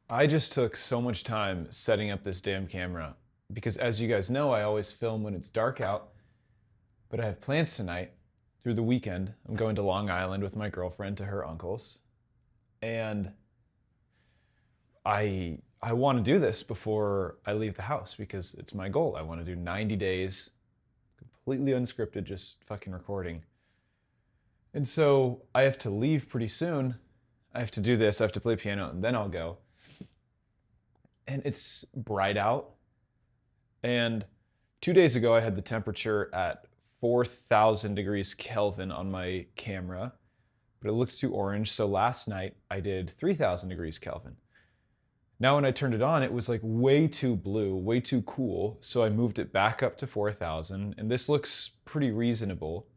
I just took so much time setting up this damn camera because, as you guys know, I always film when it's dark out, but I have plans tonight through the weekend. I'm going to Long Island with my girlfriend to her uncle's, and I want to do this before I leave the house because it's my goal. I want to do 90 days completely unscripted, just fucking recording. And so I have to leave pretty soon. I have to do this, I have to play piano, and then I'll go. And it's bright out. And 2 days ago, I had the temperature at 4,000 degrees Kelvin on my camera, but it looks too orange. So last night I did 3,000 degrees Kelvin. Now when I turned it on, it was like way too blue, way too cool. So I moved it back up to 4,000, and this looks pretty reasonable.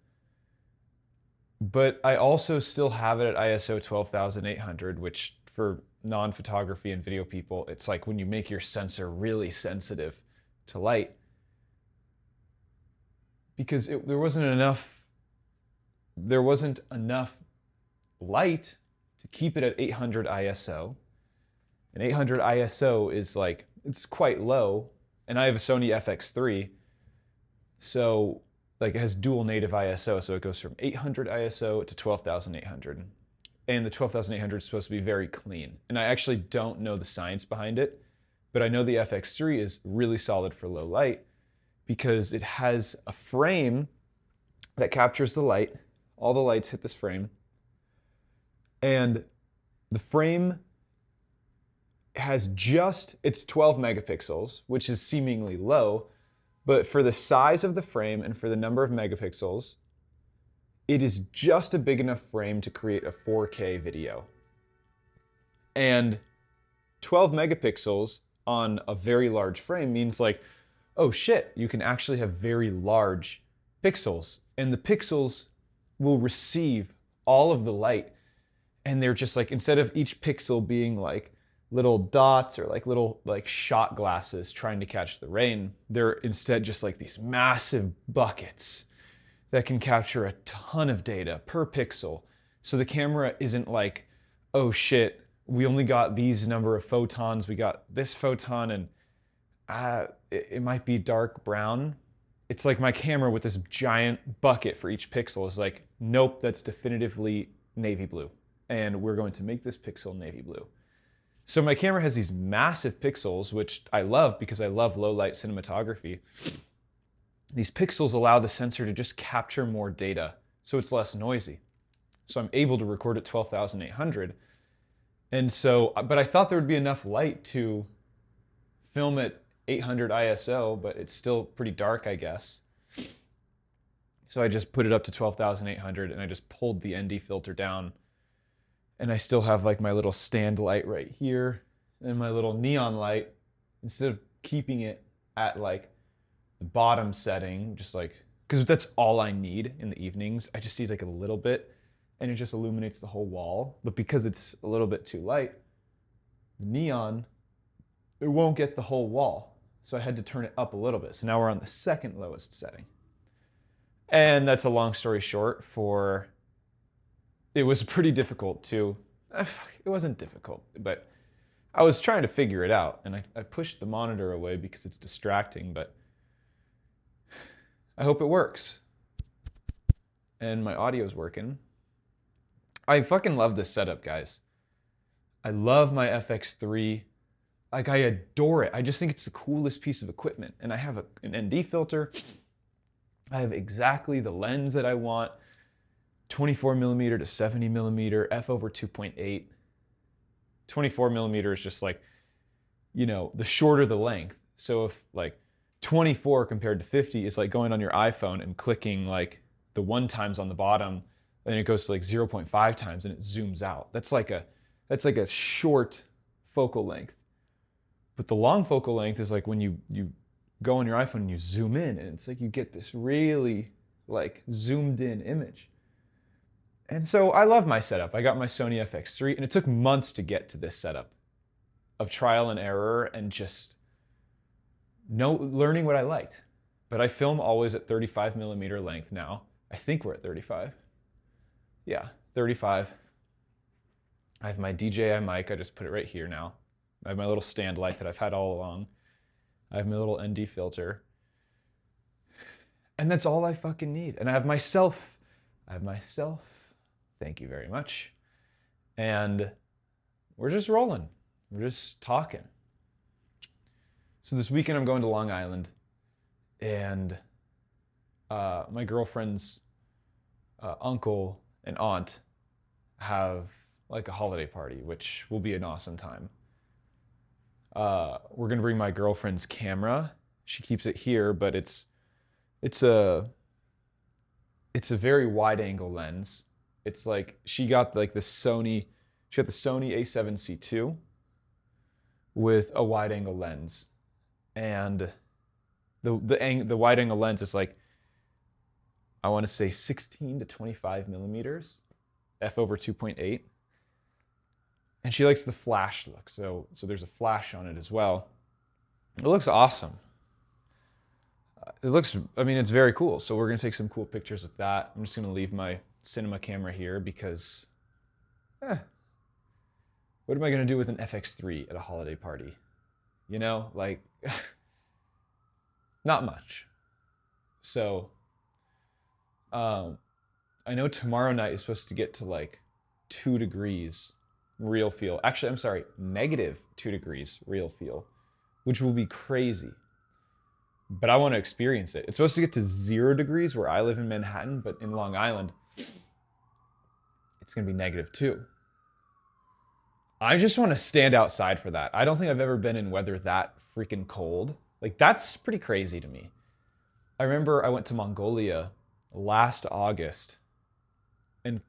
But I also still have it at ISO 12,800, which for non-photography and video people, it's like when you make your sensor really sensitive to light. Because there wasn't enough light to keep it at 800 ISO. And 800 ISO is like, it's quite low. And I have a Sony FX3, so like it has dual native ISO, so it goes from 800 ISO to 12,800. And the 12,800 is supposed to be very clean. And I actually don't know the science behind it, but I know the FX3 is really solid for low light because it has a frame that captures the light. All the lights hit this frame. And the frame has it's 12 megapixels, which is seemingly low, but for the size of the frame and for the number of megapixels, it is just a big enough frame to create a 4K video. And 12 megapixels on a very large frame means like, oh shit, you can actually have very large pixels. And the pixels will receive all of the light. And they're just like, instead of each pixel being like little dots or like little like shot glasses trying to catch the rain, they're instead just like these massive buckets that can capture a ton of data per pixel. So the camera isn't like, oh shit, we only got these number of photons, we got this photon, and it might be dark brown. It's like my camera with this giant bucket for each pixel is like, nope, that's definitively navy blue. And we're going to make this pixel navy blue. So my camera has these massive pixels, which I love because I love low light cinematography. These pixels allow the sensor to just capture more data, so it's less noisy. So I'm able to record at 12,800. And so, but I thought there would be enough light to film at 800 ISO, but it's still pretty dark, I guess. So I just put it up to 12,800 and I just pulled the ND filter down. And I still have like my little stand light right here and my little neon light. Instead of keeping it at like the bottom setting, just like, because that's all I need in the evenings. I just need like a little bit and it just illuminates the whole wall. But because it's a little bit too light, the neon, it won't get the whole wall. So I had to turn it up a little bit. So now we're on the second lowest setting. And that's a long story short for, it was pretty difficult to, it wasn't difficult, but I was trying to figure it out. And I pushed the monitor away because it's distracting, but I hope it works. And my audio's working. I fucking love this setup, guys. I love my FX3. Like, I adore it. I just think it's the coolest piece of equipment. And I have an ND filter. I have exactly the lens that I want. 24 millimeter to 70 millimeter, f/2.8. 24 millimeter is just like, you know, the shorter the length. So if like 24 compared to 50 is like going on your iPhone and clicking like the 1 times on the bottom, and it goes to like 0.5 times and it zooms out. That's like a short focal length. But the long focal length is like when you go on your iPhone and you zoom in, and it's like you get this really like zoomed in image. And so I love my setup. I got my Sony FX3, and it took months to get to this setup of trial and error and just learning what I liked. But I film always at 35 millimeter length now. I think we're at 35. Yeah, 35. I have my DJI mic. I just put it right here now. I have my little stand light that I've had all along. I have my little ND filter. And that's all I fucking need. And I have myself. Thank you very much. And we're just rolling. We're just talking. So this weekend I'm going to Long Island, and my girlfriend's uncle and aunt have like a holiday party, which will be an awesome time. We're gonna bring my girlfriend's camera. She keeps it here, but it's a very wide angle lens. It's like she got the Sony A7C II with a wide angle lens, and the wide angle lens is like, I want to say 16 to 25 millimeters, f/2.8. And she likes the flash look, so there's a flash on it as well. It looks awesome. It's very cool. So we're gonna take some cool pictures with that. I'm just gonna leave my cinema camera here because, what am I gonna do with an FX3 at a holiday party? You know, like, not much. So, I know tomorrow night is supposed to get to like 2 degrees real feel. Actually, I'm sorry, -2 degrees real feel, which will be crazy. But I want to experience it. It's supposed to get to 0 degrees where I live in Manhattan, but in Long Island, it's going to be -2. I just want to stand outside for that. I don't think I've ever been in weather that freaking cold. Like, that's pretty crazy to me. I remember I went to Mongolia last August, and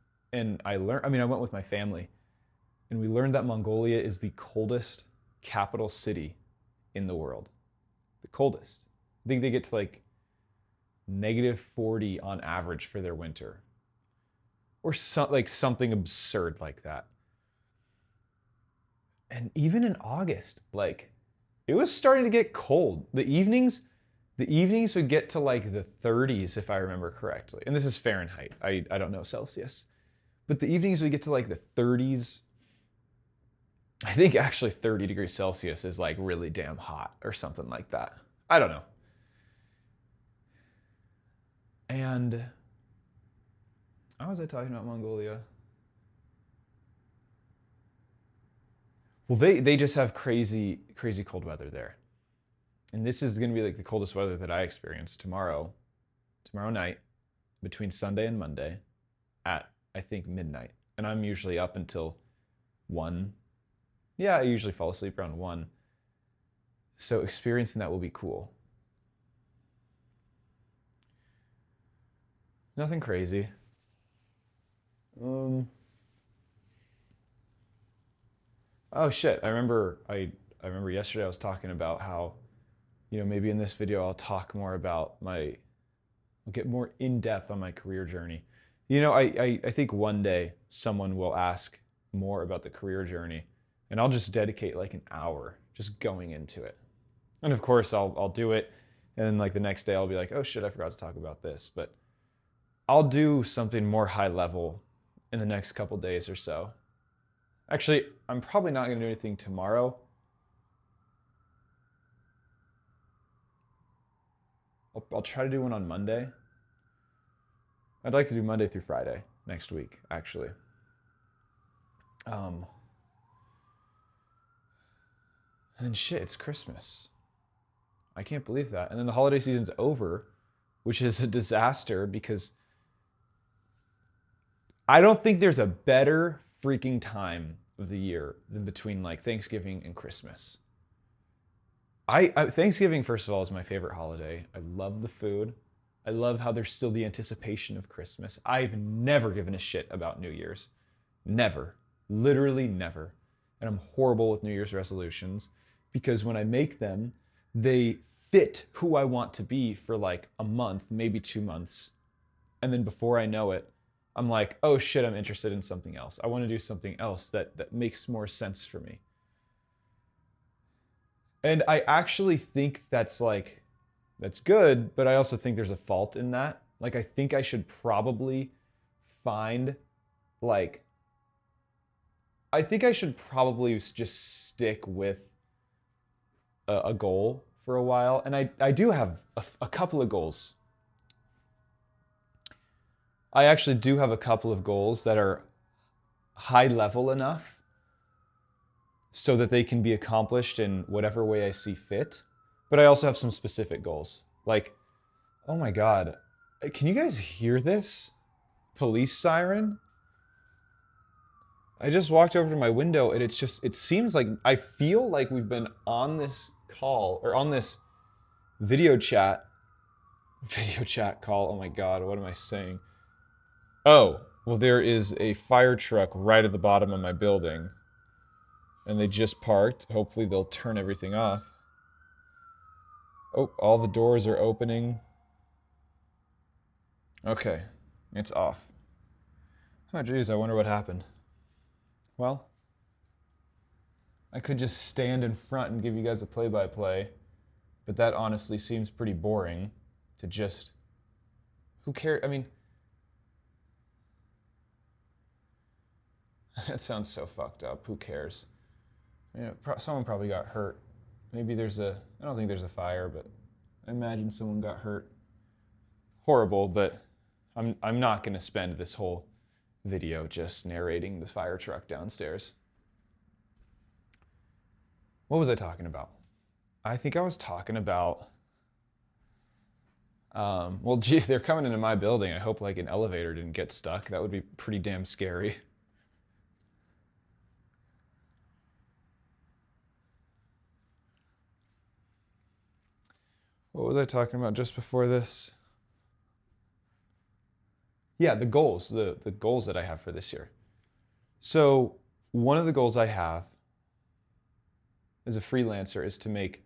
I went with my family, and we learned that Mongolia is the coldest capital city in the world. The coldest. I think they get to like -40 on average for their winter, or something absurd like that. And even in August, like, it was starting to get cold. The evenings would get to like the 30s, if I remember correctly. And this is Fahrenheit. I don't know Celsius. But the evenings would get to like the 30s. I think actually 30 degrees Celsius is like really damn hot or something like that. I don't know. And how was I talking about Mongolia? Well, they just have crazy cold weather there. And this is going to be like the coldest weather that I experience tomorrow night, between Sunday and Monday at, I think, midnight. And I'm usually up until 1. Yeah, I usually fall asleep around 1. So experiencing that will be cool. Nothing crazy. Oh shit, I remember yesterday I was talking about how, maybe in this video I'll talk more about I'll get more in-depth on my career journey. I think one day someone will ask more about the career journey, and I'll just dedicate like an hour just going into it. And of course I'll do it, and then like the next day I'll be like, oh shit, I forgot to talk about this. But I'll do something more high level in the next couple days or so. Actually, I'm probably not going to do anything tomorrow. I'll try to do one on Monday. I'd like to do Monday through Friday next week, actually. And shit, it's Christmas. I can't believe that. And then the holiday season's over, which is a disaster because I don't think there's a better freaking time of the year than between like Thanksgiving and Christmas. Thanksgiving, first of all, is my favorite holiday. I love the food. I love how there's still the anticipation of Christmas. I've never given a shit about New Year's. Never. Literally never. And I'm horrible with New Year's resolutions because when I make them, they fit who I want to be for like a month, maybe 2 months. And then before I know it, I'm like, oh shit, I'm interested in something else. I want to do something else that makes more sense for me. And I actually think that's good, but I also think there's a fault in that. Like, I think I should probably find like I think I should probably just stick with a goal for a while. And I do have a couple of goals. I actually do have a couple of goals that are high level enough so that they can be accomplished in whatever way I see fit. But I also have some specific goals. Like, oh my God, can you guys hear this? Police siren? I just walked over to my window and it seems like, I feel like we've been on this call, or on this video chat call. Oh my God, what am I saying? Oh, well, there is a fire truck right at the bottom of my building. And they just parked. Hopefully they'll turn everything off. Oh, all the doors are opening. Okay, it's off. Oh geez, I wonder what happened. Well, I could just stand in front and give you guys a play-by-play, but that honestly seems pretty boring to just... Who cares? I mean... That sounds so fucked up. Who cares? You know, someone probably got hurt. Maybe there's a... I don't think there's a fire, but I imagine someone got hurt. Horrible, but I'm not going to spend this whole video just narrating the fire truck downstairs. What was I talking about? I think I was talking about... well, gee, they're coming into my building. I hope like an elevator didn't get stuck. That would be pretty damn scary. What was I talking about just before this? Yeah, the goals, the goals that I have for this year. So one of the goals I have as a freelancer is to make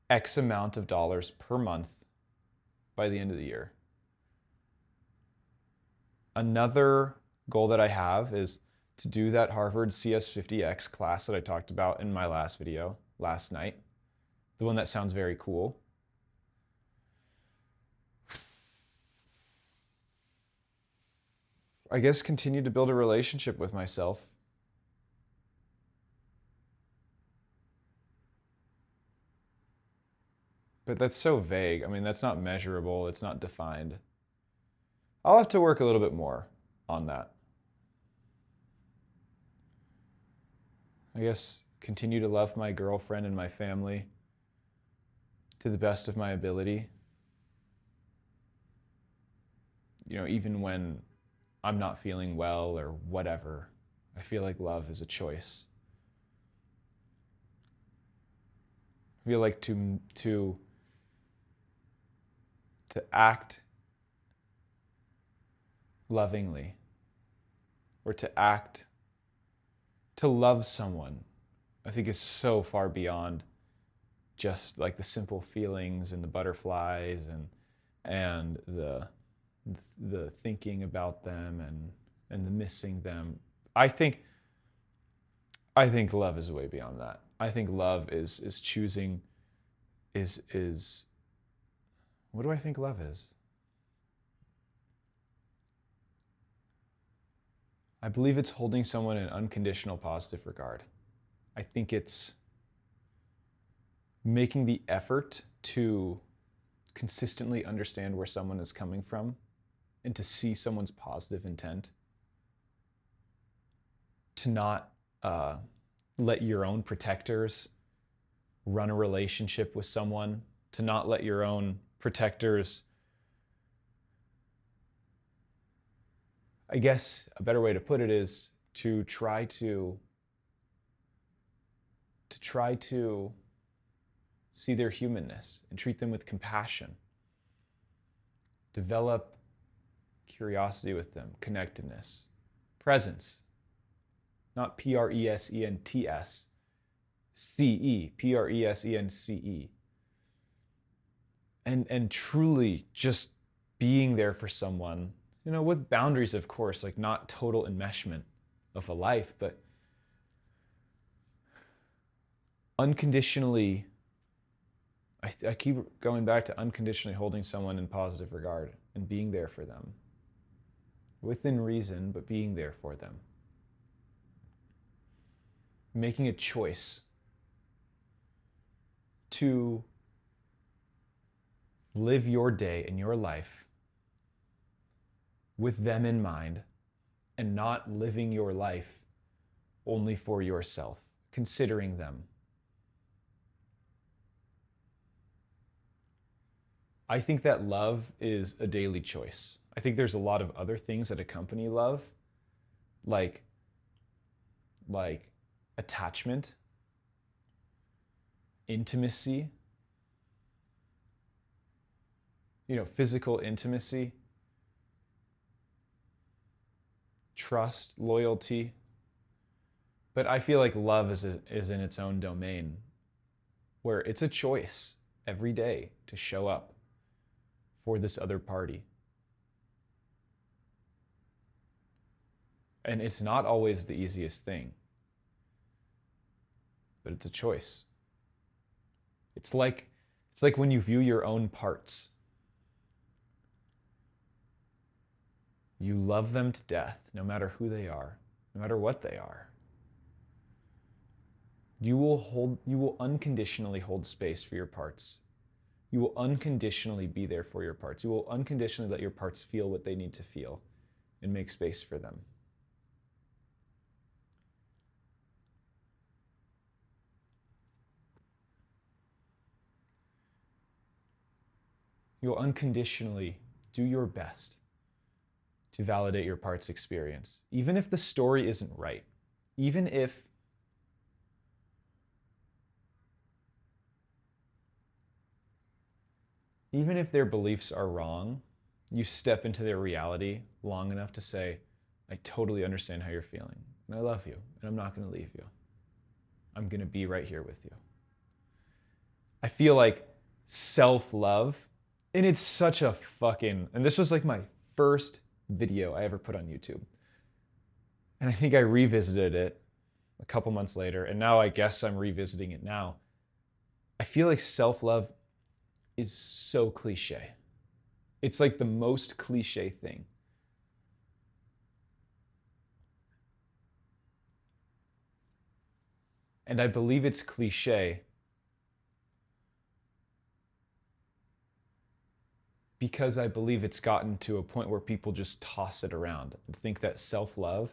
X amount of dollars per month by the end of the year. Another goal that I have is to do that Harvard CS50X class that I talked about in my last video last night. The one that sounds very cool. I guess continue to build a relationship with myself. But that's so vague. I mean, that's not measurable. It's not defined. I'll have to work a little bit more on that. I guess continue to love my girlfriend and my family to the best of my ability. You know, even when I'm not feeling well or whatever, I feel like love is a choice. I feel like to act lovingly, or to love someone, I think is so far beyond just like the simple feelings and the butterflies and the thinking about them and the missing them. I think love is way beyond that. I think love is choosing, is what do I think love is? I believe it's holding someone in unconditional positive regard. I think it's making the effort to consistently understand where someone is coming from and to see someone's positive intent. To not let your own protectors run a relationship with someone. To not let your own protectors... I guess a better way to put it is to try to see their humanness and treat them with compassion. Develop curiosity with them, connectedness, presence. Not P-R-E-S-E-N-T-S, C-E, P-R-E-S-E-N-C-E. And truly just being there for someone, you know, with boundaries, of course, like not total enmeshment of a life, but unconditionally, I keep going back to unconditionally holding someone in positive regard and being there for them. Within reason, but being there for them. making a choice to live your day and your life with them in mind and not living your life only for yourself, considering them. I think that love is a daily choice. I think there's a lot of other things that accompany love, like attachment, intimacy, physical intimacy, trust, loyalty. But I feel like love is in its own domain, where it's a choice every day to show up for this other party. And it's not always the easiest thing, but it's a choice. It's like when you view your own parts. You love them to death, no matter who they are, no matter what they are. You will unconditionally hold space for your parts. You will unconditionally be there for your parts. You will unconditionally let your parts feel what they need to feel and make space for them. You will unconditionally do your best to validate your part's experience, even if the story isn't right, even if their beliefs are wrong. You step into their reality long enough to say, I totally understand how you're feeling, and I love you, and I'm not going to leave you. I'm going to be right here with you. I feel like self-love, and it's such a fucking, and this was like my first video I ever put on YouTube. And I think I revisited it a couple months later, and now I guess I'm revisiting it now. I feel like self-love is so cliche. It's like the most cliche thing. And I believe it's cliche because I believe it's gotten to a point where people just toss it around and think that self-love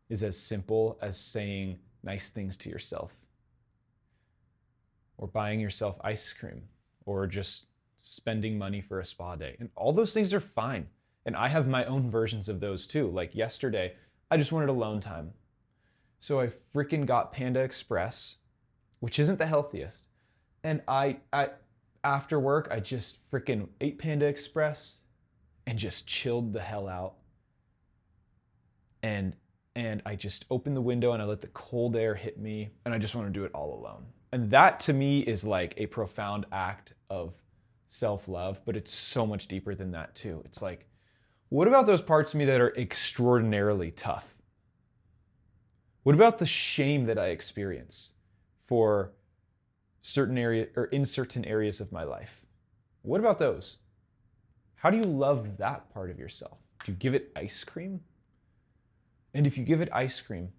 is as simple as saying nice things to yourself, or buying yourself ice cream, or just spending money for a spa day. And all those things are fine. And I have my own versions of those too. Like yesterday, I just wanted alone time. So I freaking got Panda Express, which isn't the healthiest. And I after work, I just freaking ate Panda Express and just chilled the hell out. And I just opened the window and I let the cold air hit me, and I just want to do it all alone. And that to me is like a profound act of self-love, but it's so much deeper than that too. It's like, what about those parts of me that are extraordinarily tough? What about the shame that I experience for certain area or in certain areas of my life? What about those? How do you love that part of yourself? Do you give it ice cream? And if you give it ice cream,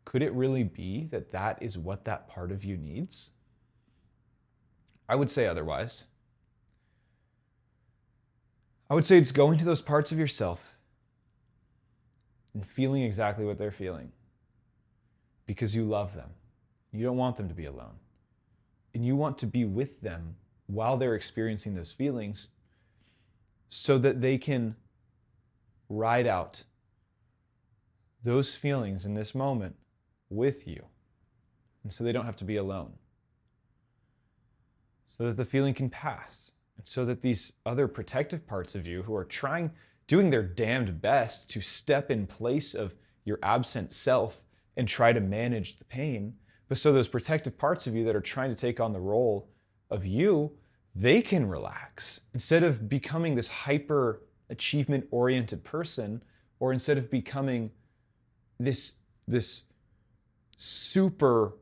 could it really be that that is what that part of you needs? I would say otherwise. I would say it's going to those parts of yourself and feeling exactly what they're feeling because you love them. You don't want them to be alone. And you want to be with them while they're experiencing those feelings so that they can ride out those feelings in this moment with you, and so they don't have to be alone, so that the feeling can pass, and so that these other protective parts of you who are doing their damned best to step in place of your absent self and try to manage the pain, but so those protective parts of you that are trying to take on the role of you, they can relax instead of becoming this hyper achievement oriented person, or instead of becoming this super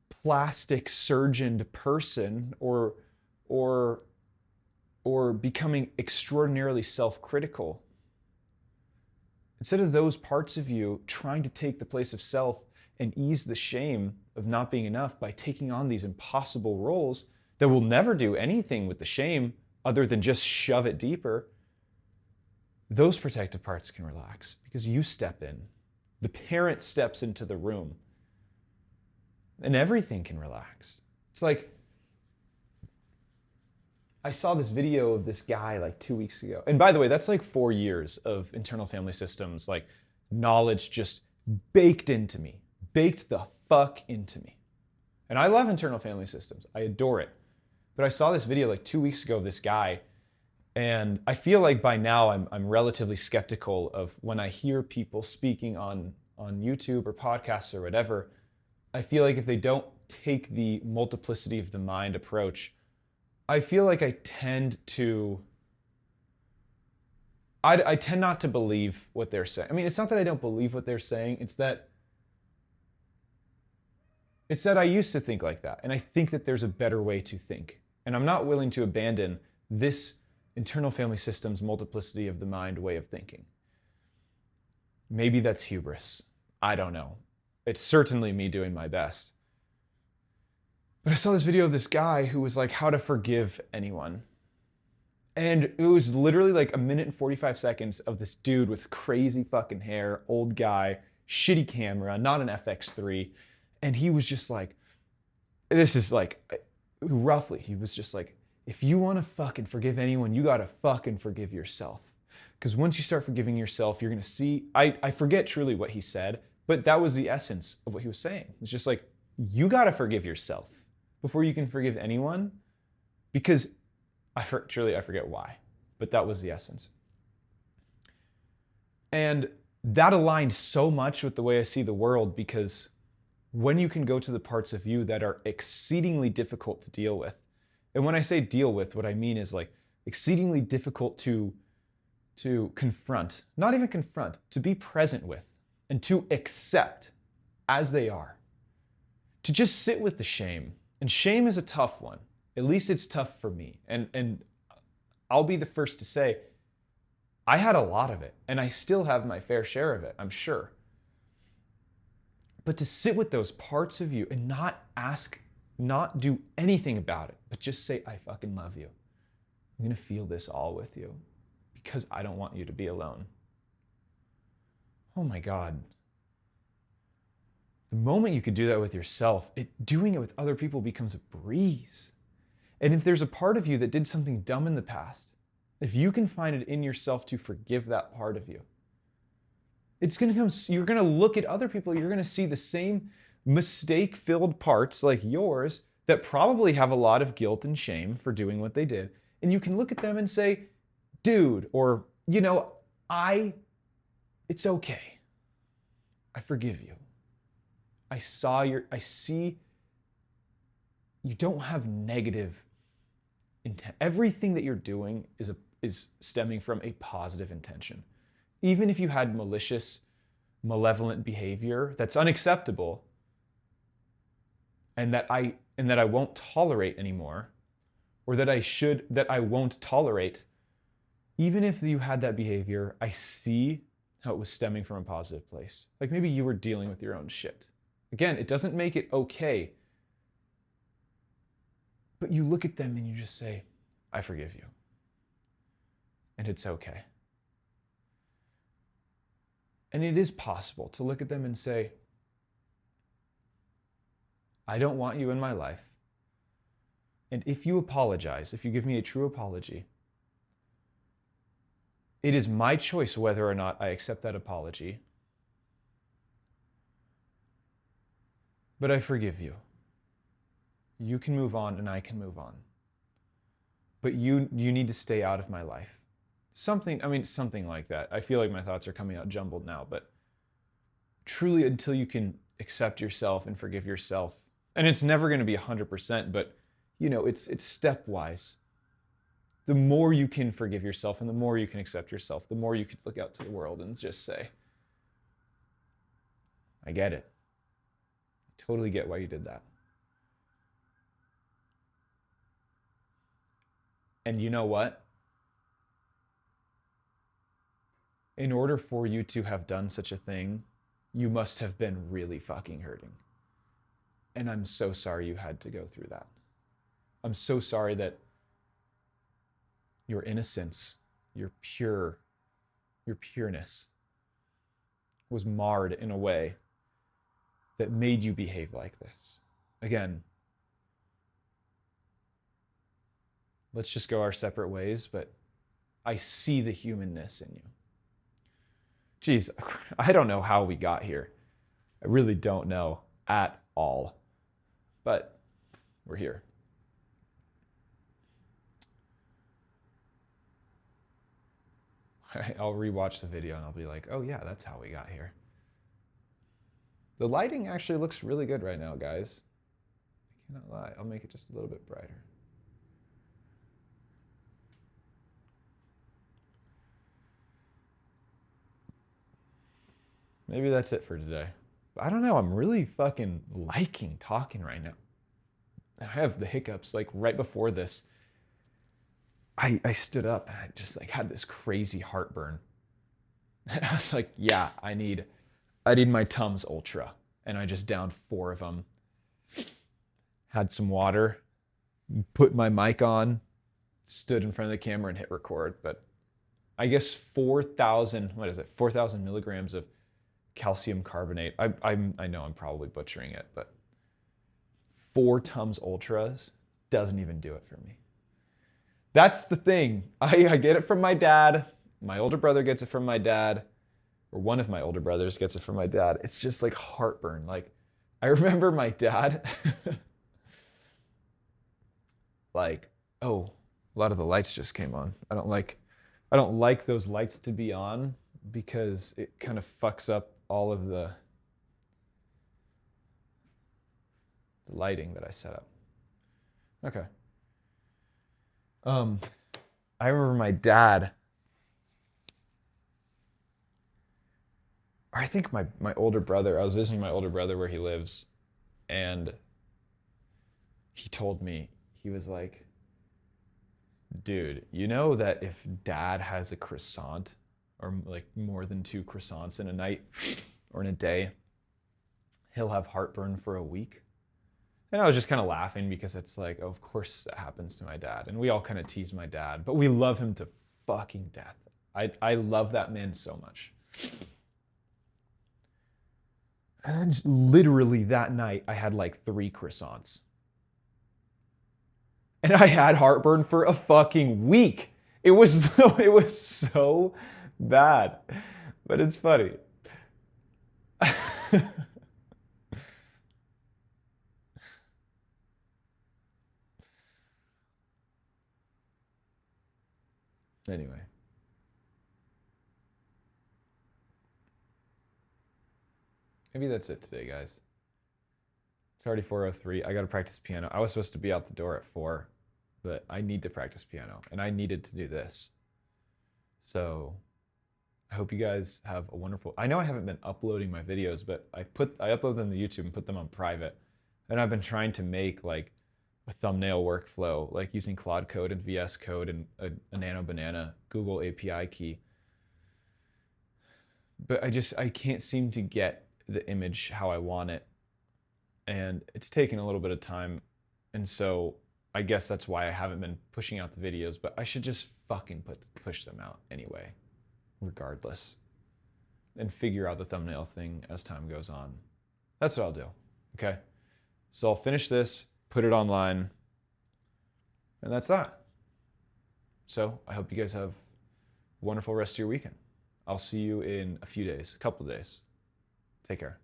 plastic surgeoned person, or becoming extraordinarily self-critical. Instead of those parts of you trying to take the place of self and ease the shame of not being enough by taking on these impossible roles that will never do anything with the shame other than just shove it deeper, those protective parts can relax because you step in. The parent steps into the room and everything can relax. It's like, I saw this video of this guy like 2 weeks ago. And by the way, that's like 4 years of internal family systems, like knowledge just baked into me, baked the fuck into me. And I love internal family systems. I adore it. But I saw this video like 2 weeks ago of this guy, and I feel like by now I'm relatively skeptical of when I hear people speaking on YouTube or podcasts or whatever. I feel like if they don't take the multiplicity of the mind approach, I feel like I tend not to believe what they're saying. I mean, it's not that I don't believe what they're saying, it's that I used to think like that, and I think that there's a better way to think. And I'm not willing to abandon this internal family systems multiplicity of the mind way of thinking. Maybe that's hubris. I don't know. It's certainly me doing my best. But I saw this video of this guy who was like, how to forgive anyone. And it was literally like 1 minute and 45 seconds of this dude with crazy fucking hair, old guy, shitty camera, not an FX3. And he was just like, this is like, roughly, he was just like, if you want to fucking forgive anyone, you got to fucking forgive yourself. Because once you start forgiving yourself, you're going to see, I forget truly what he said, but that was the essence of what he was saying. It's just like, you got to forgive yourself before you can forgive anyone, because I forget why, but that was the essence. And that aligned so much with the way I see the world, because when you can go to the parts of you that are exceedingly difficult to deal with, and when I say deal with, what I mean is like exceedingly difficult to confront, not even confront, to be present with and to accept as they are, to just sit with the shame. And shame is a tough one. At least it's tough for me. And I'll be the first to say, I had a lot of it, and I still have my fair share of it, I'm sure. But to sit with those parts of you and not do anything about it, but just say, I fucking love you. I'm gonna feel this all with you because I don't want you to be alone. Oh my God. The moment you could do that with yourself, doing it with other people becomes a breeze. And if there's a part of you that did something dumb in the past, if you can find it in yourself to forgive that part of you, you're gonna look at other people, you're gonna see the same mistake-filled parts like yours that probably have a lot of guilt and shame for doing what they did. And you can look at them and say, dude, or, it's okay. I forgive you. I see you don't have negative intent. Everything that you're doing is stemming from a positive intention. Even if you had malicious, malevolent behavior that's unacceptable and that I won't tolerate anymore, or that I won't tolerate, even if you had that behavior, I see how it was stemming from a positive place. Like maybe you were dealing with your own shit. Again, it doesn't make it okay, but you look at them and you just say, I forgive you. And it's okay. And it is possible to look at them and say, I don't want you in my life. And if you apologize, if you give me a true apology, it is my choice whether or not I accept that apology. But I forgive you. You can move on and I can move on. But you need to stay out of my life. Something like that. I feel like my thoughts are coming out jumbled now, but truly until you can accept yourself and forgive yourself, and it's never going to be 100%, but it's stepwise. The more you can forgive yourself and the more you can accept yourself, the more you can look out to the world and just say, I get it. I totally get why you did that. And you know what? in order for you to have done such a thing, you must have been really fucking hurting. And I'm so sorry you had to go through that. I'm so sorry that your innocence, your pureness was marred in a way that made you behave like this. Again, let's just go our separate ways, but I see the humanness in you. Geez, I don't know how we got here. I really don't know at all. But we're here. I'll rewatch the video and I'll be like, oh yeah, that's how we got here. The lighting actually looks really good right now, guys. I cannot lie. I'll make it just a little bit brighter. Maybe that's it for today. I don't know. I'm really fucking liking talking right now. And I have the hiccups. Like right before this, I stood up and I just like had this crazy heartburn. And I was like, yeah, I need my Tums Ultra. And I just downed 4 of them. Had some water, put my mic on, stood in front of the camera and hit record. But I guess 4,000 milligrams of calcium carbonate. I know I'm probably butchering it, but 4 Tums Ultras doesn't even do it for me. That's the thing. I get it from my dad. My older brother gets it from my dad, or one of my older brothers gets it from my dad. It's just like heartburn. Like I remember my dad like, oh, a lot of the lights just came on. I don't like those lights to be on because it kind of fucks up all of the lighting that I set up. Okay. I remember my dad, or I think my older brother, I was visiting my older brother where he lives, and he told me, he was like, dude, you know that if dad has a croissant, or like more than 2 croissants in a night or in a day, he'll have heartburn for a week? And I was just kind of laughing because it's like, oh, of course that happens to my dad. And we all kind of tease my dad, but we love him to fucking death. I love that man so much. And literally that night, I had like 3 croissants. And I had heartburn for a fucking week. It was so bad. But it's funny. Anyway. Maybe that's it today, guys. It's already 4:03. I got to practice piano. I was supposed to be out the door at 4, but I need to practice piano, and I needed to do this. So I hope you guys have a wonderful... I know I haven't been uploading my videos, but I upload them to YouTube and put them on private. And I've been trying to make like a thumbnail workflow, like using Claude Code and VS Code and a Nano Banana Google API key. But I can't seem to get the image how I want it. And it's taken a little bit of time. And so I guess that's why I haven't been pushing out the videos, but I should just fucking push them out anyway, regardless, and figure out the thumbnail thing as time goes on. That's what I'll do, okay? So I'll finish this, put it online, and that's that. So I hope you guys have a wonderful rest of your weekend. I'll see you in a few days, a couple of days. Take care.